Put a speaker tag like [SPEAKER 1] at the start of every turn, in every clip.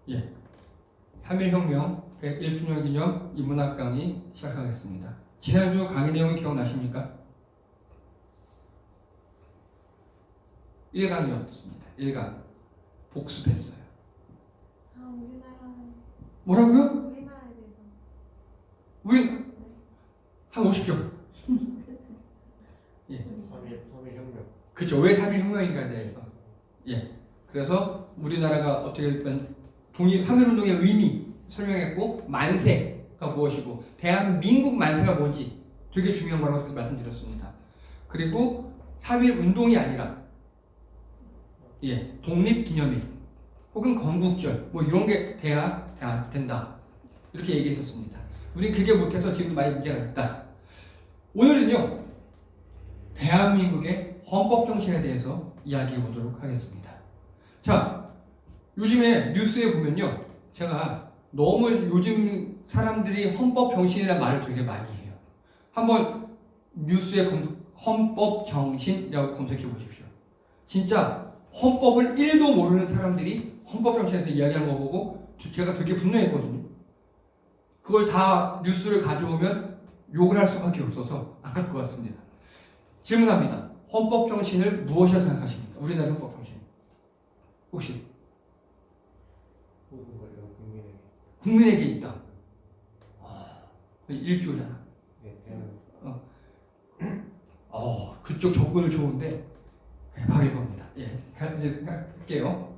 [SPEAKER 1] 예, 3.1혁명 101주년 기념 인문학 강의 시작하겠습니다. 지난주 강의 내용이 기억나십니까? 1강이었습니다. 1강 복습했어요.
[SPEAKER 2] 우리나라
[SPEAKER 1] 뭐라고요?
[SPEAKER 2] 우리나라에 대해서
[SPEAKER 1] 우리 한 50점. 예,
[SPEAKER 3] 3.1혁명.
[SPEAKER 1] 그렇죠. 왜 3.1혁명인가에 대해서. 예, 그래서 우리나라가 어떻게 보면 독립함일운동의 의미 설명했고, 만세가 무엇이고 대한민국 만세가 뭔지 되게 중요한 거라고 말씀드렸습니다. 그리고 3.1 운동이 아니라 독립기념일 혹은 건국절 뭐 이런 게 돼야 된다, 이렇게 얘기했었습니다. 우리 그게 못해서 지금 많이 문제가 있다. 오늘은요, 대한민국의 헌법 정신에 대해서 이야기해 보도록 하겠습니다. 자, 요즘에 뉴스에 보면요, 제가 너무 요즘 사람들이 헌법 정신이라는 말을 되게 많이 해요. 한번 뉴스에 헌법 정신이라고 검색해 보십시오. 진짜 헌법을 1도 모르는 사람들이 헌법 정신에서 이야기하는 거 보고 제가 되게 분노했거든요. 그걸 다 뉴스를 가져오면 욕을 할 수밖에 없어서 안 갖고 왔습니다. 질문합니다. 헌법 정신을 무엇이라 생각하십니까? 우리나라 헌법 정신. 혹시?
[SPEAKER 3] 모든 권리가 국민에게.
[SPEAKER 1] 국민에게 있다. 1조잖아.
[SPEAKER 3] 네, 대한민국.
[SPEAKER 1] 그쪽 접근을 좋은데 바로 이겁니다. 예, 이제 할게요.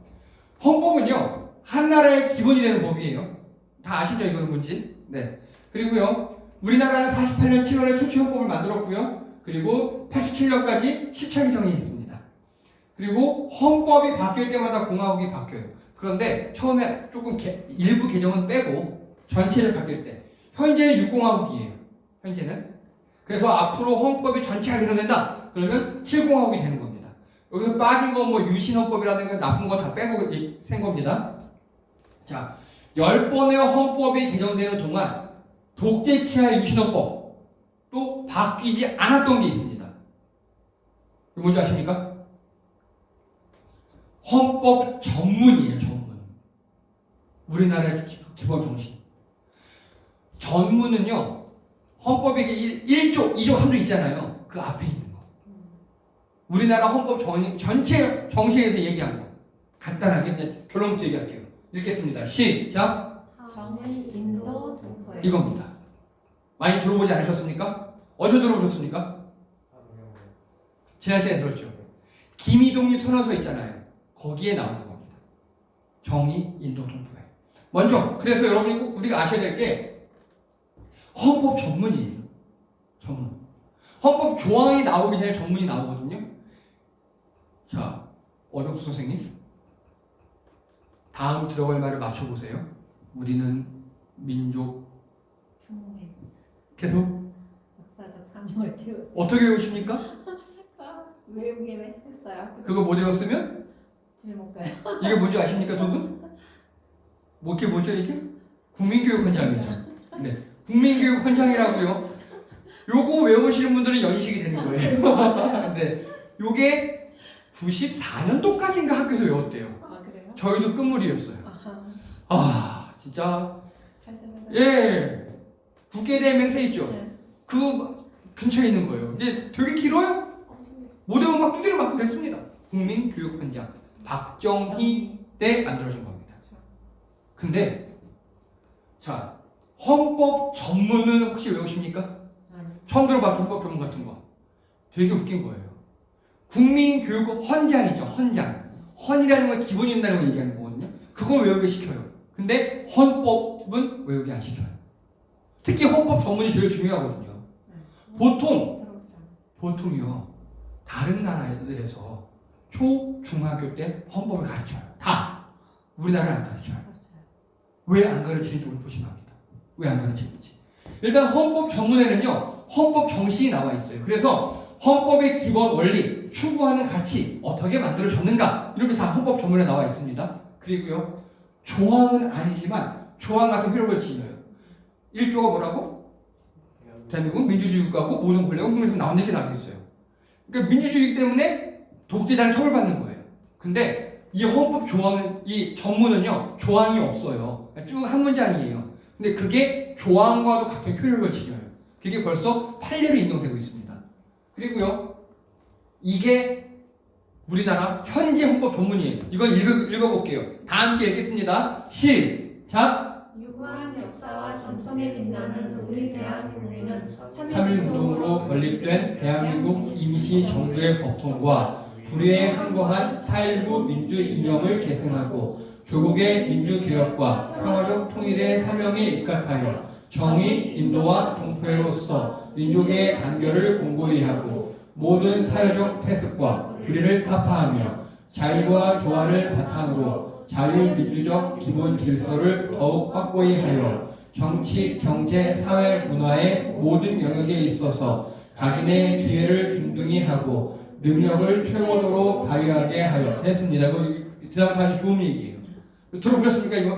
[SPEAKER 1] 헌법은요, 한 나라의 기본이 되는 법이에요. 다 아시죠? 이거는 뭔지? 네. 그리고요, 우리나라는 48년 7월에 최초 헌법을 만들었고요. 그리고 87년까지 10차 개정이 있습니다. 그리고 헌법이 바뀔 때마다 공화국이 바뀌어요. 그런데 처음에 조금 일부 개정은 빼고 전체를 바뀔 때 현재는 6공화국이에요. 현재는. 그래서 앞으로 헌법이 전체가 개정된다 그러면 7공화국이 되는 겁니다. 여기서 빠진 거 뭐 유신헌법이라든가 나쁜 거 다 빼고 센 겁니다. 자, 10번의 헌법이 개정되는 동안 독재치하의 유신헌법 또 바뀌지 않았던 게 있습니다. 이거 뭔지 아십니까? 헌법 전문이에요. 전문. 우리나라의 기본 정신. 전문은요, 헌법에 1조, 2조, 3조 있잖아요. 그 앞에 있는 거. 우리나라 헌법 전체 정신에 대해서 얘기한 거. 간단하게 그냥 결론부터 얘기할게요. 읽겠습니다. 시작.
[SPEAKER 2] 정의, 인도, 동포.
[SPEAKER 1] 이겁니다. 많이 들어보지 않으셨습니까? 어디서 들어보셨습니까? 지난 시간에 들었죠. 기미독립 선언서 있잖아요. 거기에 나오는 겁니다. 정의, 인도, 동포에. 먼저, 그래서 여러분이 꼭 우리가 아셔야 될 게 헌법 전문이에요. 전문. 헌법 조항이 나오기 전에 전문이 나오거든요. 자, 원혁수 선생님, 다음 들어갈 말을 맞춰보세요. 우리는 민족
[SPEAKER 2] 중국의
[SPEAKER 1] 계속
[SPEAKER 2] 역사적 사명을 띄우.
[SPEAKER 1] 어떻게 외우십니까?
[SPEAKER 2] 외우게 했어요.
[SPEAKER 1] 그거 못 외웠으면
[SPEAKER 2] 집에 못 가요.
[SPEAKER 1] 이게 뭔지 아십니까, 두 분? 이게 뭐죠, 이게? 국민교육헌장이죠. 네, 국민교육헌장이라고요. 요거 외우시는 분들은 연식이 되는 거예요. 맞아요. 네, 요게 94년도까지인가 학교에서 외웠대요.
[SPEAKER 2] 아, 그래요?
[SPEAKER 1] 저희도 끝물이었어요.
[SPEAKER 2] 아하.
[SPEAKER 1] 진짜.
[SPEAKER 2] 하여튼
[SPEAKER 1] 예, 국계대행 맹세 있죠.
[SPEAKER 2] 네.
[SPEAKER 1] 그 근처에 있는 거예요. 근데 되게 길어요. 못 외우면 막 두드려 맞고 그랬습니다. 국민교육헌장 박정희 때 만들어진 겁니다. 근데 자, 헌법 전문은 혹시 외우십니까?
[SPEAKER 2] 아니.
[SPEAKER 1] 처음 들어봤죠, 헌법 전문 같은 거. 되게 웃긴 거예요. 국민교육헌장이죠, 헌장. 헌이라는 건 기본이 된다는 걸 얘기하는 거거든요. 그걸 외우게 시켜요. 근데 헌법은 외우게 안 시켜요. 특히 헌법 전문이 제일 중요하거든요. 보통이요, 다른 나라들에서 초, 중학교 때 헌법을 가르쳐요. 다. 우리나라는 안 가르쳐요. 왜 안 가르치는지 우리 보시면 합니다. 왜 안 가르치는지. 일단 헌법 전문에는요, 헌법 정신이 나와 있어요. 그래서 헌법의 기본 원리, 추구하는 가치, 어떻게 만들어졌는가, 이렇게 다 헌법 전문에 나와 있습니다. 그리고요, 조항은 아니지만 조항 같은 효력을 지녀요. 1조가 뭐라고? 대한민국 민주주의 국가고 모든 권력은 국민에서 나온다, 이렇게 나와 있어요. 그러니까 민주주의이기 때문에 독재자는 처벌받는 거예요. 근데 이 헌법 조항은 이 전문은요 조항이 없어요. 쭉 한 문장이에요. 근데 그게 조항과도 같은 효력을 지녀요. 그게 벌써 판례로 인용되고 있습니다. 그리고요 이게 우리나라 현재 헌법 전문이에요. 이건 읽어볼게요. 다 함께 읽겠습니다. 시작.
[SPEAKER 2] 유구한 역사와 전통에 빛나는 우리 대한민국은
[SPEAKER 1] 3.1운동으로 건립된 대한민국 임시정부의 법통과 불의에 항거한 4.19 민주 이념을 계승하고 조국의 민주개혁과 평화적 통일의 사명에 입각하여 정의, 인도와 동포로서 민족의 단결을 공고히 하고 모든 사회적 폐습과 불의를 타파하며 자유와 조화를 바탕으로 자유민주적 기본 질서를 더욱 확고히 하여 정치, 경제, 사회, 문화의 모든 영역에 있어서 자신의 기회를 균등히 하고 능력을 최고도로 발휘하게 하여 됐습니다. 그다음 다 좋은 얘기예요. 들어보셨습니까 이거?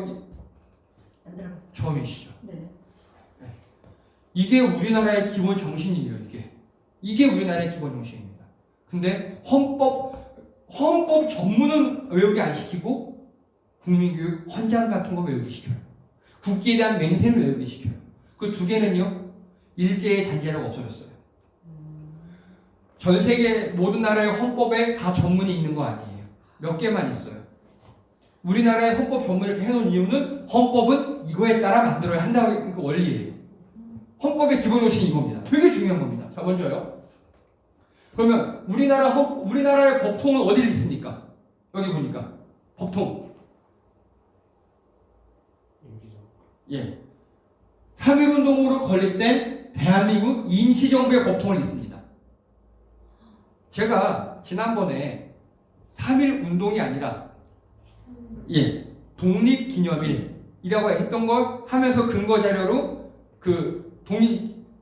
[SPEAKER 2] 안 들어봤어요.
[SPEAKER 1] 처음이시죠.
[SPEAKER 2] 네.
[SPEAKER 1] 이게 우리나라의 기본 정신이에요. 이게 우리나라의 기본 정신입니다. 근데 헌법 전문은 외우게 안 시키고 국민교육 헌장 같은 거 외우게 시켜요. 국기에 대한 맹세를 외우게 시켜요. 그 두 개는요 일제의 잔재라고 없어졌어요. 전 세계 모든 나라의 헌법에 다 전문이 있는 거 아니에요. 몇 개만 있어요. 우리나라의 헌법 전문을 이렇게 해놓은 이유는 헌법은 이거에 따라 만들어야 한다는 그 원리예요. 헌법의 기본 정신이 이겁니다. 되게 중요한 겁니다. 자, 먼저요. 그러면 우리나라의 법통은 어디 있습니까? 여기 보니까 법통.
[SPEAKER 3] 임시정.
[SPEAKER 1] 예. 3.1운동으로 건립된 대한민국 임시정부의 법통을 있습니다. 제가 지난번에 3.1운동이 아니라 독립기념일이라고 했던 걸 하면서 근거 자료로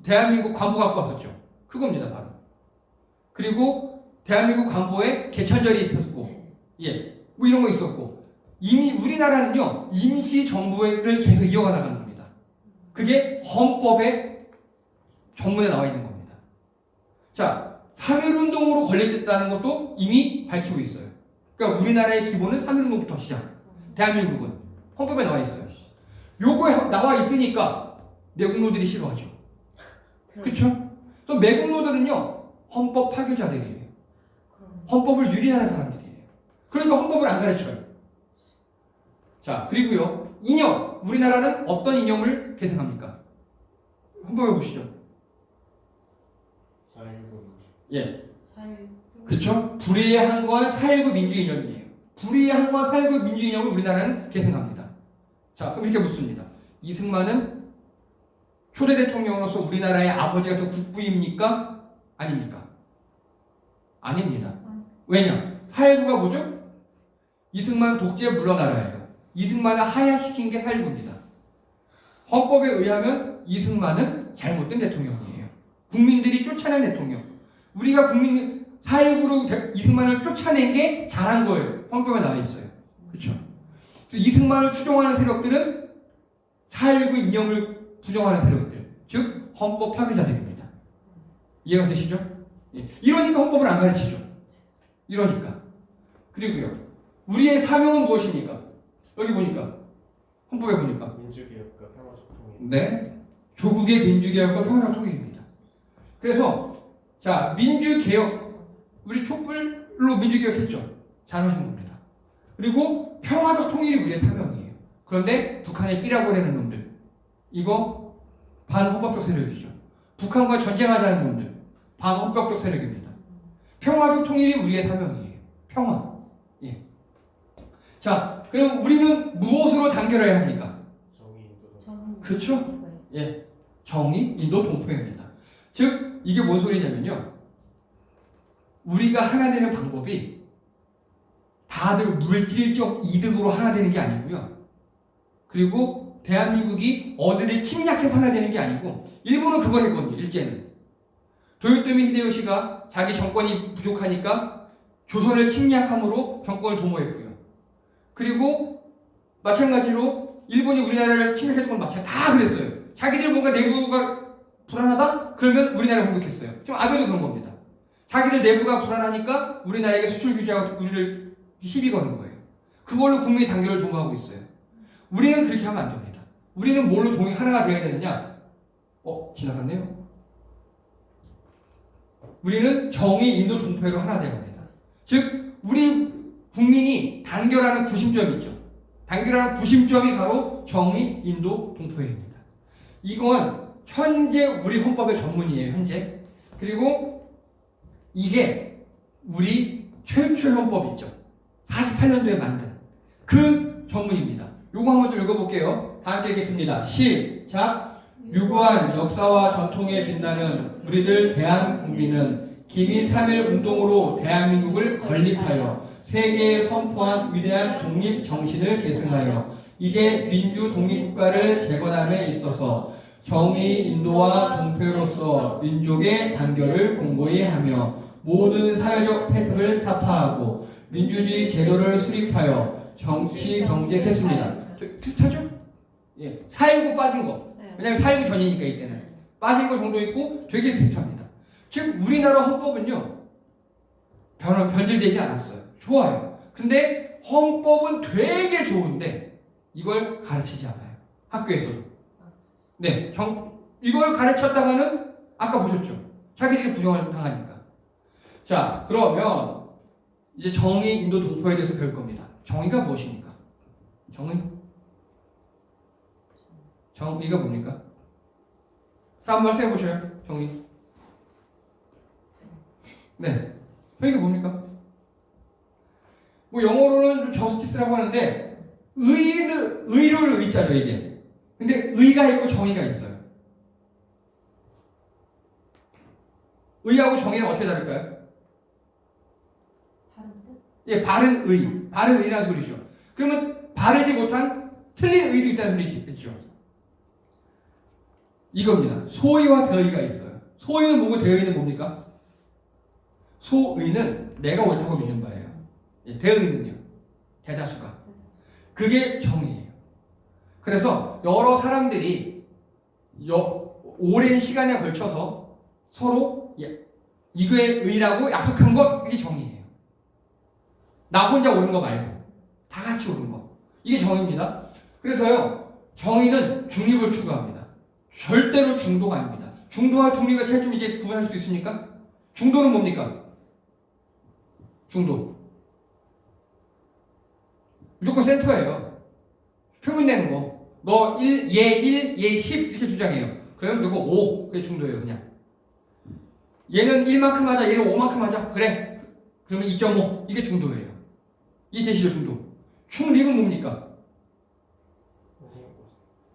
[SPEAKER 1] 대한민국 관보 갖고 왔었죠. 그겁니다, 바로. 그리고 대한민국 관보에 개천절이 있었고, 뭐 이런 거 있었고, 이미 우리나라는요 임시정부를 계속 이어가 나가는 겁니다. 그게 헌법의 전문에 나와 있는 겁니다. 자, 3.1운동으로 건립됐다는 것도 이미 밝히고 있어요. 그러니까 우리나라의 기본은 3.1운동부터 시작. 대한민국은 헌법에 나와 있어요. 요거에 나와 있으니까 매국노들이 싫어하죠. 그렇죠? 또 매국노들은요 헌법 파괴자들이에요. 헌법을 유린하는 사람들이에요. 그러니까 헌법을 안 가르쳐요. 자, 그리고요 이념. 우리나라는 어떤 이념을 계승합니까? 헌법에 보시죠.
[SPEAKER 3] 4.19
[SPEAKER 1] 예.
[SPEAKER 2] 사유.
[SPEAKER 1] 그렇죠? 불의에 항거한 4.19 민주 이념이에요. 불의에 항거한 4.19 민주 이념을 우리나라는 계승합니다. 자, 그럼 이렇게 묻습니다. 이승만은 초대 대통령으로서 우리나라의 아버지가 또 국부입니까? 아닙니까? 아닙니다. 왜냐? 4.19가 뭐죠? 이승만 독재 물러나라예요. 이승만을 하야시킨 게 4.19입니다. 헌법에 의하면 이승만은 잘못된 대통령이에요. 국민들이 쫓아낸 대통령. 우리가 4.19로 이승만을 쫓아낸 게 잘한 거예요. 헌법에 나와 있어요. 그렇죠? 그래서 이승만을 추종하는 세력들은 4.19 이념을 부정하는 세력들, 즉 헌법 파괴자들입니다. 이해가 되시죠? 예. 이러니까 헌법을 안 가르치죠. 이러니까. 그리고요, 우리의 사명은 무엇입니까? 여기 보니까 헌법에 보니까
[SPEAKER 3] 민주개혁과 평화적 통일.
[SPEAKER 1] 네, 조국의 민주개혁과 평화적 통일입니다. 그래서 자, 민주개혁, 우리 촛불로 민주개혁했죠. 잘하신 겁니다. 그리고 평화적 통일이 우리의 사명이에요. 그런데 북한의 삐라고 하는 놈들, 이거 반헌법적 세력이죠. 북한과 전쟁하자는 놈들, 반헌법적 세력입니다. 평화적 통일이 우리의 사명이에요. 평화. 예. 자, 그럼 우리는 무엇으로 단결해야 합니까?
[SPEAKER 3] 정의, 인도,
[SPEAKER 2] 전.
[SPEAKER 1] 그렇죠? 예. 정의, 인도, 동포입니다. 즉, 이게 뭔 소리냐면요. 우리가 하나 되는 방법이 다들 물질적 이득으로 하나 되는 게 아니고요. 그리고 대한민국이 어디를 침략해서 하나 되는 게 아니고, 일본은 그걸 했거든요, 일제는. 도요토미 히데요시가 자기 정권이 부족하니까 조선을 침략함으로 정권을 도모했고요. 그리고 마찬가지로 일본이 우리나라를 침략했던 건 다 그랬어요. 자기들 뭔가 내부가 불안하다? 그러면 우리나라를 공격했어요. 지금 아베도 그런 겁니다. 자기들 내부가 불안하니까 우리나라에게 수출 규제하고 우리를 시비 거는 거예요. 그걸로 국민의 단결을 도모하고 있어요. 우리는 그렇게 하면 안 됩니다. 우리는 뭘로 하나가 되어야 되느냐? 지나갔네요. 우리는 정의, 인도, 동포로 하나 되어야 합니다. 즉, 우리 국민이 단결하는 구심점이 있죠. 단결하는 구심점이 바로 정의, 인도, 동포입니다. 이건 현재 우리 헌법의 전문이에요. 현재. 그리고 이게 우리 최초의 헌법 있죠. 48년도에 만든 그 전문입니다. 요거 한번 좀 읽어볼게요. 다 함께 읽겠습니다. 시작. 유구한 역사와 전통에 빛나는 우리들 대한국민은 기미 3.1 운동으로 대한민국을 건립하여 세계에 선포한 위대한 독립 정신을 계승하여 이제 민주 독립국가를 재건함에 있어서 정의, 인도와 동표로서 민족의 단결을 공고히 하며 모든 사회적 폐습을 타파하고 민주주의 제도를 수립하여 정치, 경제 됐습니다. 비슷하죠? 예, 4.19 빠진 거. 왜냐면 4.19 전이니까 이때는. 빠진 거 정도 있고 되게 비슷합니다. 즉 우리나라 헌법은요. 변질되지 않았어요. 좋아요. 근데 헌법은 되게 좋은데 이걸 가르치지 않아요. 학교에서도. 네, 이걸 가르쳤다가는 아까 보셨죠? 자기들이 부정을 당하니까. 자, 그러면 이제 정의, 인도, 동포에 대해서 배울 겁니다. 정의가 무엇입니까? 정의가 뭡니까? 자, 한번 생각해보셔요. 정의. 네. 정의가 뭡니까? 뭐 영어로는 저스티스라고 하는데 의로를 의자죠 이게. 근데 의가 있고 정의가 있어요. 의하고 정의는 어떻게 다를까요? 예, 바른 의. 바른 의라는 소리죠. 그러면 바르지 못한 틀린 의도 있다는 소리죠. 이겁니다. 소의와 대의가 있어요. 소의는 뭐고 대의는 뭡니까? 소의는 내가 옳다고 믿는 바예요. 예, 대의는요. 대다수가. 그게 정의예요. 그래서 여러 사람들이 오랜 시간에 걸쳐서 서로 이게 의라고 약속한 것 이게 정의예요. 나 혼자 옳은 거 말고 다 같이 옳은 거. 이게 정의입니다. 그래서요. 정의는 중립을 추구합니다. 절대로 중도가 아닙니다. 중도와 중립의 차이점 이제 구분할 수 있습니까? 중도는 뭡니까? 중도. 무조건 센터예요. 평균 내는 거. 너 1, 얘 1, 얘 10 이렇게 주장해요. 그러면 누구 5. 그게 중도예요, 그냥. 얘는 1만큼 하자, 얘는 5만큼 하자. 그래. 그러면 2.5. 이게 중도예요. 이해되시죠, 중도? 중립은 뭡니까?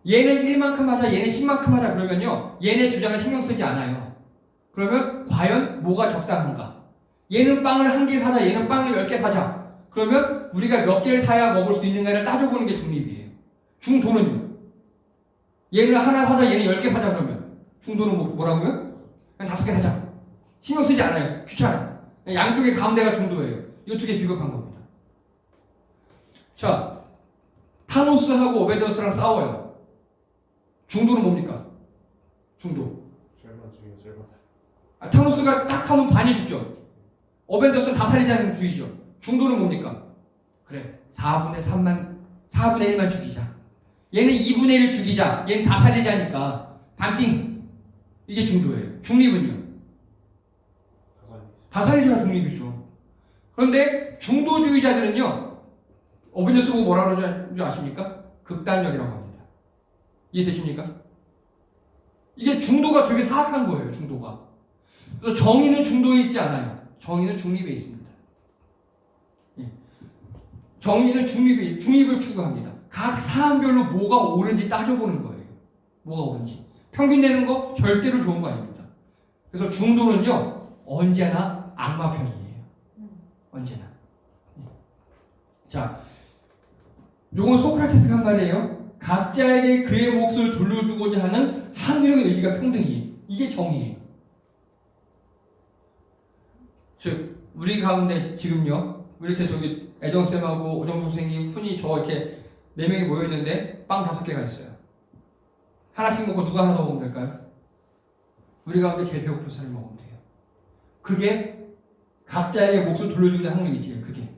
[SPEAKER 1] 얘는 1만큼 하자, 얘는 10만큼 하자 그러면요. 얘네 주장을 신경 쓰지 않아요. 그러면 과연 뭐가 적당한가? 얘는 빵을 1개 사자, 얘는 빵을 10개 사자. 그러면 우리가 몇 개를 사야 먹을 수 있는가를 따져보는 게 중립이에요. 중도는요. 얘는 하나 사자, 얘는 10개 사자 그러면 중도는 뭐라고요? 그냥 5개 사자. 신경 쓰지 않아요. 귀찮아. 양쪽의 가운데가 중도예요. 이거 되게 비겁한 겁니다. 자, 타노스하고 오베더스랑 싸워요. 중도는 뭡니까? 중도.
[SPEAKER 3] 절반 중에 절반.
[SPEAKER 1] 타노스가 딱 하면 반이 죽죠. 어벤져스는 다 살리자는 주의죠. 중도는 뭡니까? 그래, 4분의 1만 죽이자. 얘는 2분의 1 죽이자. 얘는 다 살리자니까 반띵. 이게 중도예요. 중립은요? 다 살리자가 중립이죠. 그런데 중도주의자들은요. 어벤져스 보고 뭐라 그러는 줄 아십니까? 극단적이라고 합니다. 이해되십니까? 이게 중도가 되게 사악한 거예요. 중도가. 그래서 정의는 중도에 있지 않아요. 정의는 중립에 있습니다. 예. 정의는 중립을 추구합니다. 각 사안별로 뭐가 옳은지 따져보는 거예요. 뭐가 옳은지. 평균 내는 거 절대로 좋은 거 아닙니다. 그래서 중도는요. 언제나 악마 편이에요. 언제나. 예. 자, 요건 소크라테스가 한 말이에요. 각자에게 그의 몫을 돌려주고자 하는 항구적인 의지가 평등이에요. 이게 정의예요. 즉 우리 가운데 지금요 이렇게 저기 애정쌤하고 오정 선생님, 훈이 저 이렇게 4명이 모여있는데 빵 5개가 있어요. 하나씩 먹고 누가 하나 더 먹으면 될까요? 우리 가운데 제일 배고픈 사람이 먹으면 돼요. 그게 각자에게 몫을 돌려주는 항력이지요. 그게.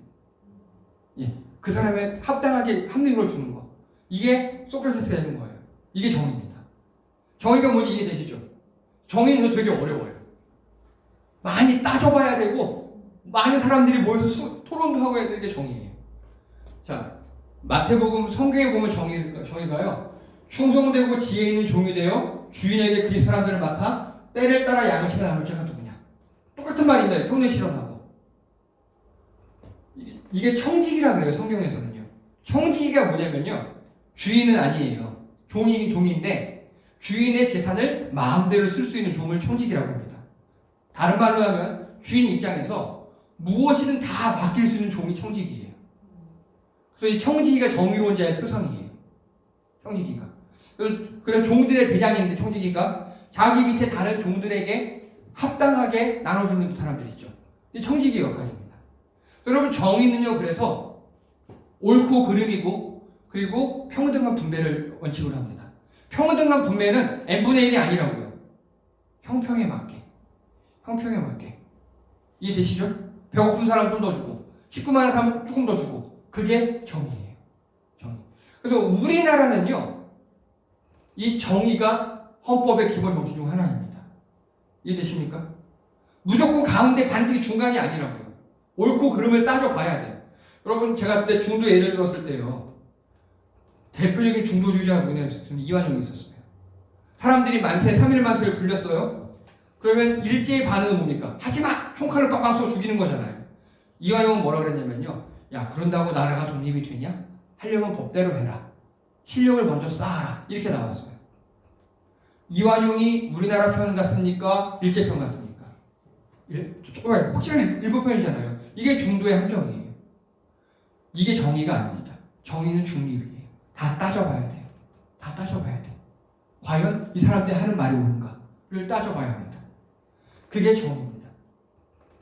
[SPEAKER 1] 예. 그 사람의 합당하게 합리적으로 주는 거. 이게 소크라테스가 해준 거예요. 이게 정의입니다. 정의가 뭔지 이해되시죠? 정의는 되게 어려워요. 많이 따져봐야 되고 많은 사람들이 모여서 토론도 하고 해야 되는 게 정의예요. 자, 마태복음 성경에 보면 정의가요. 충성되고 지혜 있는 종이 되어 주인에게 그 사람들을 맡아 때를 따라 양식을 나눌 자가 누구냐. 똑같은 말입니다. 평생 실험하고. 이게 청지기라 그래요. 성경에서는요. 청지기가 뭐냐면요. 주인은 아니에요. 종인데 주인의 재산을 마음대로 쓸 수 있는 종을 청지기라고 합니다. 다른 말로 하면 주인 입장에서 무엇이든 다 맡길 수 있는 종이 청지기예요. 그래서 이 청지기가 정의로운자의 표상이에요. 청지기가. 그런 종들의 대장인데 청지기가 자기 밑에 다른 종들에게 합당하게 나눠주는 사람들이죠. 이 청지기 역할입니다. 여러분 정의는요. 그래서 옳고 그름이고 그리고 평등한 분배를 원칙으로 합니다. 평등한 분배는 n분의 1이 아니라고요. 형평에 맞게. 형평에 맞게. 이해되시죠? 배고픈 사람 좀 더 주고 식구 많은 사람 조금 더 주고 그게 정의예요. 정의. 그래서 우리나라는요. 이 정의가 헌법의 기본 정신 중 하나입니다. 이해되십니까? 무조건 가운데 반대 중간이 아니라고요. 옳고 그름을 따져봐야 돼요. 여러분 제가 그때 중도 예를 들었을 때요. 대표적인 중도주의자 분이 이완용이 있었어요. 사람들이 만세 3.1 만세를 불렸어요. 그러면 일제의 반응은 뭡니까? 하지마! 총칼을 빡빡 쏘 죽이는 거잖아요. 이완용은 뭐라 그랬냐면요. 야 그런다고 나라가 독립이 되냐? 하려면 법대로 해라. 실력을 먼저 쌓아라. 이렇게 나왔어요. 이완용이 우리나라 편 같습니까? 일제 편 같습니까? 확실히 일본 편이잖아요. 이게 중도의 함정이에요. 이게 정의가 아닙니다. 정의는 중립이에요. 다 따져봐야 돼요. 다 따져봐야 돼요. 과연 이 사람들이 하는 말이 옳은가를 따져봐야 합니다. 그게 정의입니다.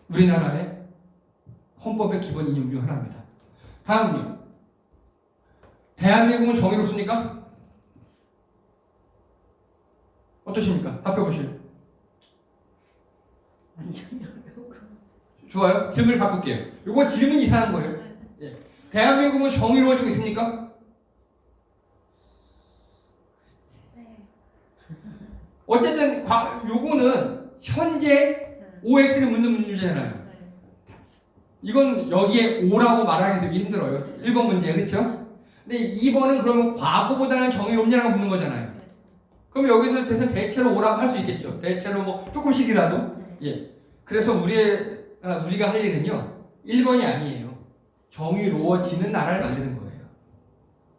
[SPEAKER 1] 우리나라의 헌법의 기본 이념 중 하나입니다. 다음은요. 대한민국은 정의롭습니까? 어떠십니까? 답해 보세요.
[SPEAKER 2] 완전히 어려워.
[SPEAKER 1] 좋아요. 질문을 바꿀게요. 이거 질문이 이상한 거예요. 예. 대한민국은 정의로워지고 있습니까?
[SPEAKER 2] 네.
[SPEAKER 1] 어쨌든 요거는 현재 OX를 묻는 문제잖아요.
[SPEAKER 2] 네.
[SPEAKER 1] 이건 여기에 O라고 말하기 되게 힘들어요. 1번 문제 그렇죠? 근데 2번은 그러면 과거보다는 정의롭냐라고 묻는 거잖아요. 그럼 여기서 대체로 O라고 할 수 있겠죠. 대체로 뭐 조금씩이라도. 예. 그래서 우리가 할 일은요. 1번이 아니에요. 정의로워지는 나라를 만드는 거예요.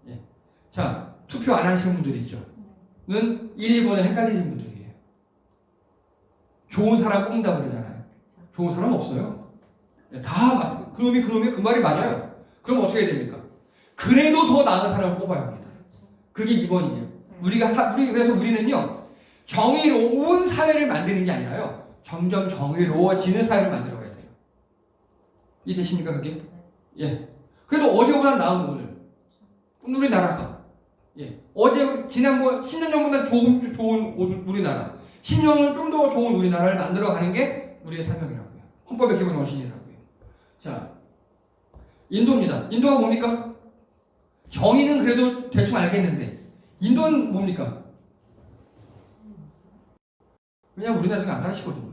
[SPEAKER 1] 예. 자, 투표 안 하시는 분들 있죠. 는 1, 2번을 헷갈리는 분들이에요. 좋은 사람 뽑는다 그러잖아요. 좋은 사람 없어요. 다 그놈이 그 말이 맞아요. 그럼 어떻게 됩니까? 그래도 더 나은 사람을 뽑아야 합니다. 그게 2번이에요. 그래서 우리는요. 정의로운 사회를 만드는 게 아니라요. 점점 정의로워지는 사회를 만들어 가야 돼요. 이해되십니까 그게? 예. 그래도 어제보다 나은 오늘. 우리나라가. 예. 지난번 10년 전보다 좋은 우리나라. 10년은 좀 더 좋은 우리나라를 만들어가는 게 우리의 사명이라고요. 헌법의 기본 정신이라고요. 자, 인도입니다. 인도가 뭡니까? 정의는 그래도 대충 알겠는데 인도는 뭡니까? 왜냐면 우리나라 지금 안 가르치거든요.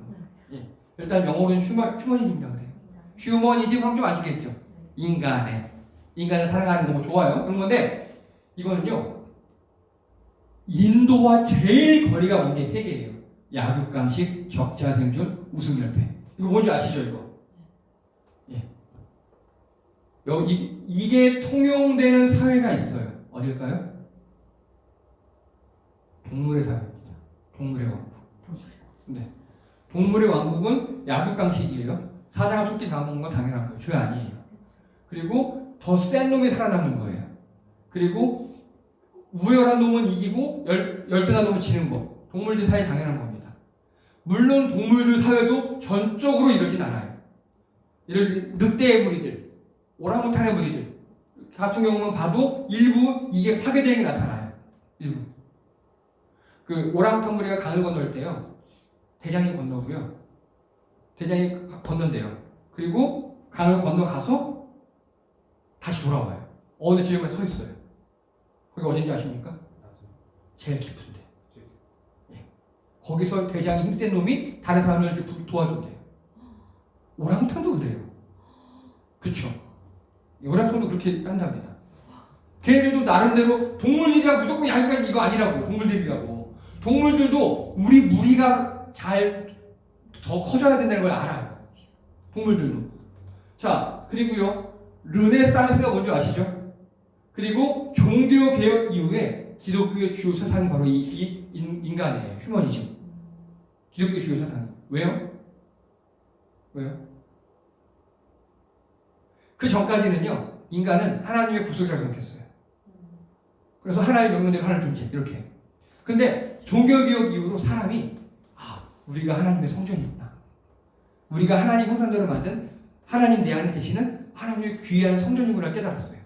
[SPEAKER 1] 예. 일단 영어로는 휴머니즘이라고 그래요. 휴머니즘 하면 좀 아시겠죠? 인간을 사랑하는 거 좋아요. 그런 건데 이거는요. 인도와 제일 거리가 먼 게 세 개예요. 약육강식, 적자생존, 우승열패. 이거 뭔지 아시죠 이거? 예. 이게 통용되는 사회가 있어요. 어딜까요? 동물의 사회입니다. 동물의 왕국. 네. 동물의 왕국은 약육강식이에요. 사자가 토끼 잡아먹는 건 당연한 거예요. 죄 아니에요. 그리고 더 센 놈이 살아남는 거예요. 그리고 우열한 놈은 이기고 열등한 놈은 지는 거. 동물들 사이에 당연한 겁니다. 물론 동물들 사회도 전적으로 이러진 않아요. 이런 늑대의 무리들, 오랑우탄의 무리들 같은 경우는 봐도 일부 이게 파괴되는 게 나타나요. 일부. 그 오랑우탄 무리가 강을 건널 때요. 대장이 건너고요. 대장이 건넌대요. 그리고 강을 건너가서 다시 돌아와요. 어느 지점에 서 있어요. 거기 어딘지 아십니까?
[SPEAKER 3] 나중.
[SPEAKER 1] 제일 깊은데.
[SPEAKER 3] 즉,
[SPEAKER 1] 거기서 대장이 힘센 놈이 다른 사람을 이렇게 도와준대요. 오랑우탄도 그래요. 그쵸? 오랑우탄도 그렇게 한답니다. 걔네들도 나름대로 동물들이라고 무조건 여기까지 이거 아니라고. 동물들이라고. 동물들도 우리 무리가 잘 더 커져야 된다는 걸 알아요. 동물들도. 자, 그리고요. 르네상스가 뭔지 아시죠? 그리고 종교개혁 이후에 기독교의 주요 사상이 바로 이 인간이에요. 휴머니즘. 기독교의 주요 사상이. 왜요? 왜요? 그 전까지는요. 인간은 하나님의 구속이라고 생각했어요. 그래서 하나의 명령대로 하는 존재. 이렇게. 근데 종교개혁 이후로 사람이 우리가 하나님의 성전이구나. 우리가 하나님 형상대로 만든 하나님 내 안에 계시는 하나님의 귀한 성전이구나 깨달았어요.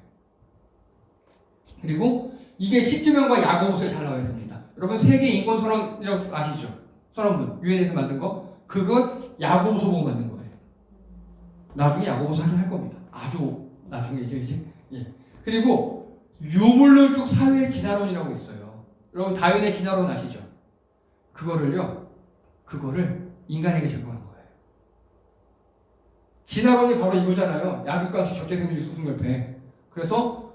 [SPEAKER 1] 그리고 이게 십계명과 야고보서에 잘 나와 있습니다. 여러분 세계 인권 선언이라고 아시죠? 선언문 유엔에서 만든 거 그거 야고보서 보고 만든 거예요. 나중에 야고보서 확인할 겁니다. 아주 나중에죠 이제. 예. 그리고 유물론적 사회 진화론이라고 있어요. 여러분 다윈의 진화론 아시죠? 그거를 인간에게 적용한 거예요. 진화론이 바로 이거잖아요. 약육강식 적대생존 수승열패. 그래서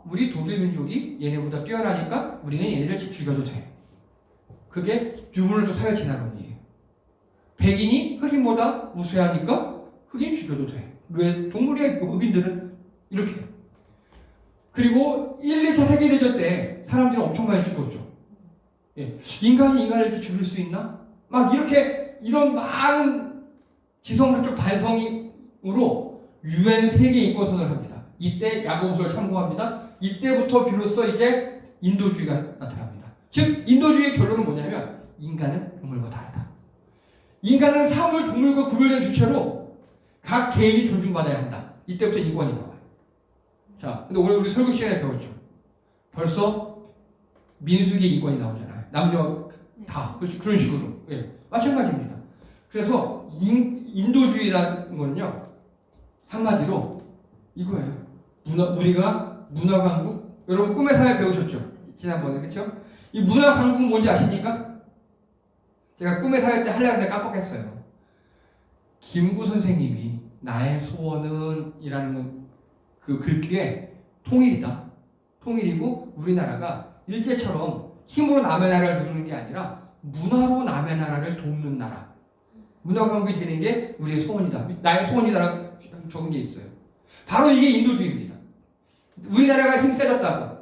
[SPEAKER 1] 우리 독일 민족이 얘네보다 뛰어나니까 우리는 얘네를 죽여도 돼. 그게 유물론적 사회 진화론이에요. 백인이 흑인보다 우세하니까 흑인 죽여도 돼. 왜 동물이야? 흑인들은 이렇게. 그리고 1, 2차 세계대전 때 사람들이 엄청 많이 죽었죠. 예. 인간이 인간을 이렇게 죽일 수 있나? 막 이렇게 이런 많은 지성학적 반성으로 유엔 세계 인권선언을 합니다. 이때 야고보서를 참고합니다. 이때부터 비로소 이제 인도주의가 나타납니다. 즉 인도주의의 결론은 뭐냐면 인간은 동물과 다르다. 인간은 사물 동물과 구별된 주체로 각 개인이 존중받아야 한다. 이때부터 인권이 나와요. 자, 근데 오늘 우리 설교 시간에 배웠죠. 벌써 민수기의 인권이 나오잖아요. 남녀 다 그런 식으로. 예, 마찬가지입니다. 그래서 인도주의라는 거는요 한마디로 이거예요. 우리가 문화 강국 여러분 꿈의 사회 배우셨죠? 지난번에 그렇죠? 이 문화 강국은 뭔지 아십니까? 제가 꿈의 사회 때 하려고 했는데 깜빡했어요. 김구 선생님이 나의 소원은 이라는 그 글귀에 통일이다. 통일이고 우리나라가 일제처럼 힘으로 남의 나라를 누르는 게 아니라 문화로 남의 나라를 돕는 나라. 문화 강국이 되는 게 우리의 소원이다. 나의 소원이다라고 적은 게 있어요. 바로 이게 인도주의입니다. 우리나라가 힘 세졌다고.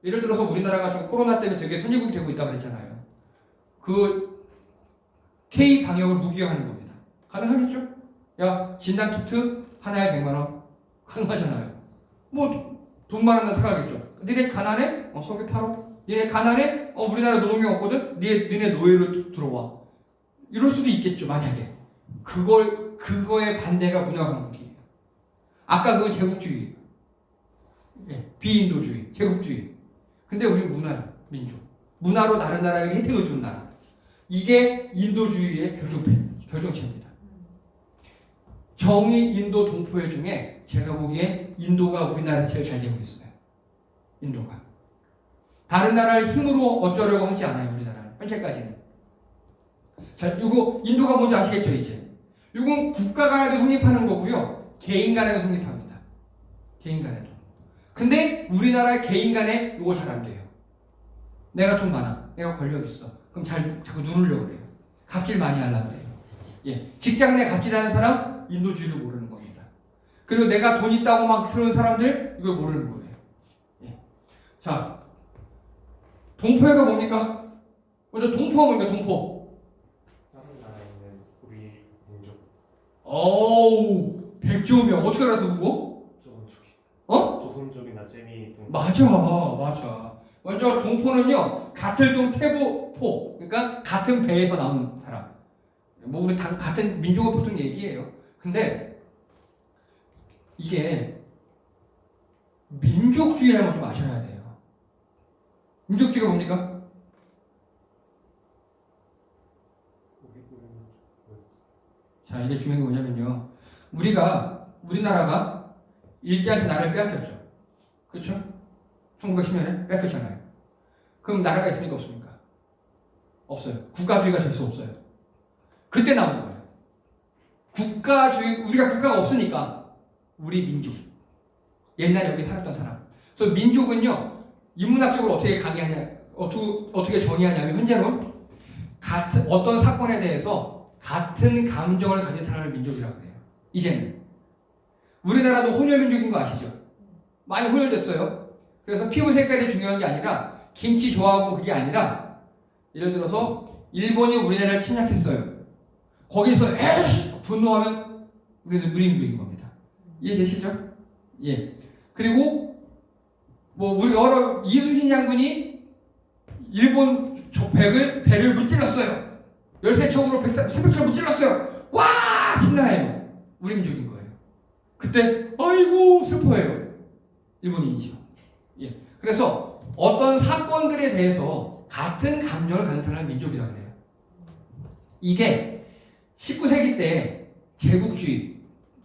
[SPEAKER 1] 예를 들어서 우리나라가 지금 코로나 때문에 되게 선진국이 되고 있다고 그랬잖아요. 그 K 방역을 무기화하는 겁니다. 가능하겠죠? 야 진단키트 하나에 100만 원. 가능하잖아요. 뭐 돈 많은 데 사가겠죠. 니네 가난해? 석유 팔어? 니네 가난해? 우리나라 노동력 없거든? 니네 노예로 들어와. 이럴 수도 있겠죠, 만약에. 그거의 반대가 문화 강국이에요. 아까 그건 제국주의예요. 예, 비인도주의, 제국주의. 근데 우리 문화예요, 민족. 문화로 다른 나라에게 혜택을 주는 나라. 이게 인도주의의 결정체입니다. 정의 인도 동포회 중에 제가 보기엔 인도가 우리나라 제일 잘 되고 있어요. 인도가. 다른 나라를 힘으로 어쩌려고 하지 않아요, 우리나라는. 현재까지는. 자, 이거 인도가 뭔지 아시겠죠, 이제? 이건 국가 간에도 성립하는 거고요. 개인 간에도 성립합니다. 개인 간에도. 근데 우리나라 개인 간에 이거 잘 안 돼요. 내가 돈 많아. 내가 권력 있어. 그럼 자꾸 누르려고 그래요. 갑질 많이 하려고 그래요. 예. 직장 내 갑질하는 사람, 인도주의를 모르는 겁니다. 그리고 내가 돈 있다고 막 그러는 사람들, 이걸 모르는 거예요. 예. 자, 동포회가 뭡니까? 먼저 동포가 뭡니까? 동포.
[SPEAKER 3] 다른 나라에 있는 우리 민족
[SPEAKER 1] 어우, 백조명. 어떻게 알았어, 그거?
[SPEAKER 3] 조선족이. 조선족이나 제미 등.
[SPEAKER 1] 맞아. 먼저 동포는요, 가틀동 태보포. 그러니까 같은 배에서 나온 사람. 뭐 우리 다 같은 민족을 보통 얘기해요. 근데 이게 민족주의라는 걸 좀 아셔야 돼요. 민족주의가 뭡니까? 자, 이게 중요한 게 뭐냐면요. 우리나라가 일제한테 나라를 빼앗겼죠. 그렇죠? 1910년에 뺏겼잖아요. 그럼 나라가 있습니까? 없습니까? 없어요. 국가주의가 될 수 없어요. 그때 나온 거예요. 국가주의, 우리가 국가가 없으니까 우리 민족, 옛날에 여기 살았던 사람. 그래서 민족은요, 인문학적으로 어떻게 강의하냐, 어떻게 정의하냐면 현재는 같은 어떤 사건에 대해서 같은 감정을 가진 사람을 민족이라고 해요. 이제는 우리나라도 혼혈민족인 거 아시죠? 많이 혼혈됐어요. 그래서 피부 색깔이 중요한 게 아니라 김치 좋아하고 그게 아니라 예를 들어서 일본이 우리나라를 침략했어요. 거기서 에이씨 분노하면 우리는 우리 민족인 겁니다. 이해되시죠? 예. 그리고 뭐 우리 여러 이순신 장군이 일본 배를 무찔렀어요. 열세척으로 300척을 무찔렀어요. 와 신나해요. 우리 민족인 거예요. 그때 아이고 슬퍼해요. 일본인이죠. 예. 그래서 어떤 사건들에 대해서 같은 감정을 가진 사람을 민족이라고 해요. 이게 19세기 때 제국주의,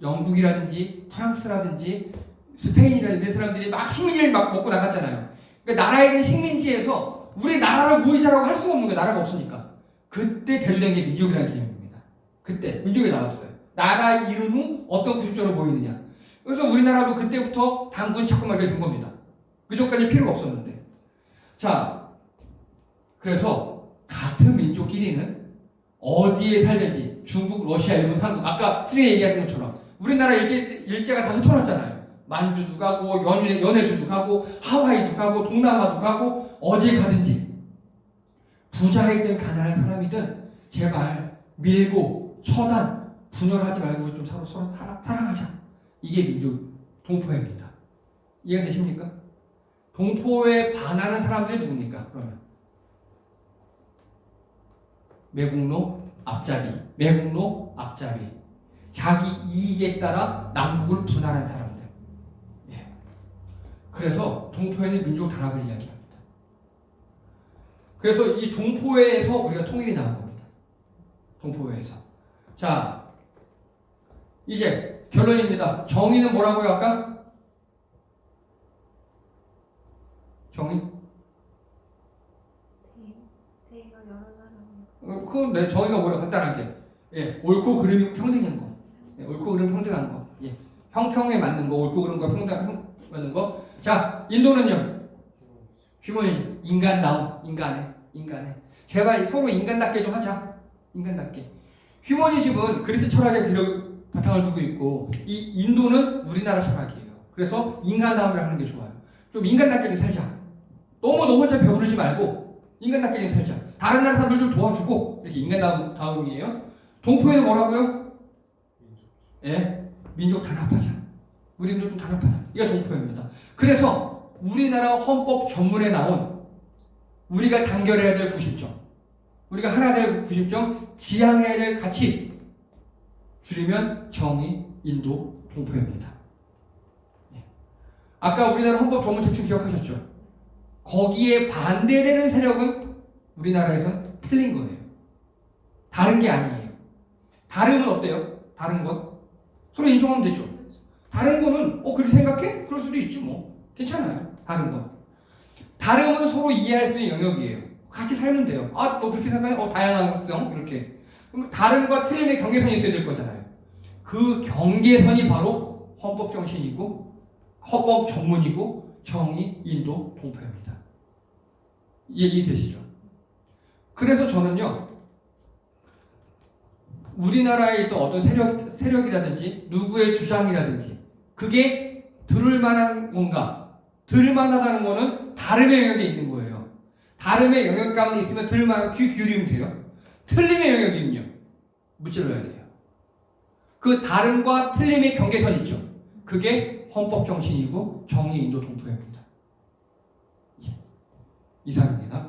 [SPEAKER 1] 영국이라든지 프랑스라든지 스페인이라든지 이런 사람들이 막 식민지를 막 먹고 나갔잖아요. 그러니까 나라에 있는 식민지에서 우리 나라를 모이자라고 할 수가 없는 거예요. 나라가 없으니까. 그때 대두된 게 민족이라는 개념입니다. 그때 민족이 나왔어요. 나라 이룬 후 어떤 구심점으로 모이느냐. 그래서 우리나라도 그때부터 당군 찾고 말게 된 겁니다. 그 전까지 필요가 없었는데. 자, 그래서 같은 민족끼리는 어디에 살든지 중국, 러시아, 일본, 한국 아까 수리에 얘기했던 것처럼 우리나라 일제가 다 흩어놨잖아요. 만주도 가고 연해주도 가고 하와이도 가고 동남아도 가고 어디에 가든지 부자이든 가난한 사람이든 제발 밀고 처단 분열하지 말고 좀 서로 사랑하자. 이게 민족 동포회입니다. 이해가 되십니까? 동포에 반하는 사람들이 누굽니까? 그러면 매국노 앞잡이 자기 이익에 따라 남북을 분할한 사람들. 예. 그래서 동포회는 민족 단합을 이야기합니다. 그래서 이 동포회에서 우리가 통일이 나온 겁니다. 동포회에서. 자, 이제 결론입니다. 정의는 뭐라고요 아까? 정의?
[SPEAKER 2] 대의가 여러 사람.
[SPEAKER 1] 그건 내 정의가 뭐라 간단하게. 예, 옳고 그름이 평등한 거. 예, 옳고 그름 평등한 거. 예, 형평에 맞는 거, 옳고 그름과 맞는 거. 자, 인도는요. 휴머니즘, 인간에. 제발 서로 인간답게 좀 하자. 인간답게. 휴머니즘은 그리스 철학의 바탕을 두고 있고, 이 인도는 우리나라 철학이에요. 그래서 인간다움을 하는 게 좋아요. 좀 인간답게 좀 살자. 너무 너 혼자 배부르지 말고 인간답게 좀 살자. 다른 나라 사람들 좀 도와주고 이렇게 인간다움이에요. 동포에는 뭐라고요? 예, 민족 단합하자. 우리 민족 좀 단합하자. 이게 동포입니다. 그래서 우리나라 헌법 전문에 나온 우리가 단결해야 될 90점, 우리가 하나 될 90점, 지향해야 될 가치, 줄이면 정의, 인도, 동포입니다. 예. 아까 우리나라 헌법 전문 대충 기억하셨죠? 거기에 반대되는 세력은 우리나라에선 틀린 거예요. 다른 게 아니에요. 다름은 어때요? 다른 건? 서로 인정하면 되죠. 다른 거는 그렇게 생각해? 그럴 수도 있지 뭐. 괜찮아요. 다른 건. 다름은 서로 이해할 수 있는 영역이에요. 같이 살면 돼요. 아, 너 그렇게 생각해? 다양성 이렇게. 그럼 다른과 틀림의 경계선이 있어야 될 거잖아요. 그 경계선이 바로 헌법 정신이고 헌법 전문이고 정의, 인도, 동포입니다. 이해되시죠? 그래서 저는요, 우리나라에 있던 어떤 세력이라든지 누구의 주장이라든지 그게 들을 만한 건가? 들을 만하다는 거는 다름의 영역에 있는 거예요. 다름의 영역 가운데 있으면 들을 만한 귀 기울이면 돼요. 틀림의 영역이면요, 무찔러야 돼요. 그 다름과 틀림의 경계선이죠. 그게 헌법 정신이고 정의, 인도, 동포입니다. 이상입니다.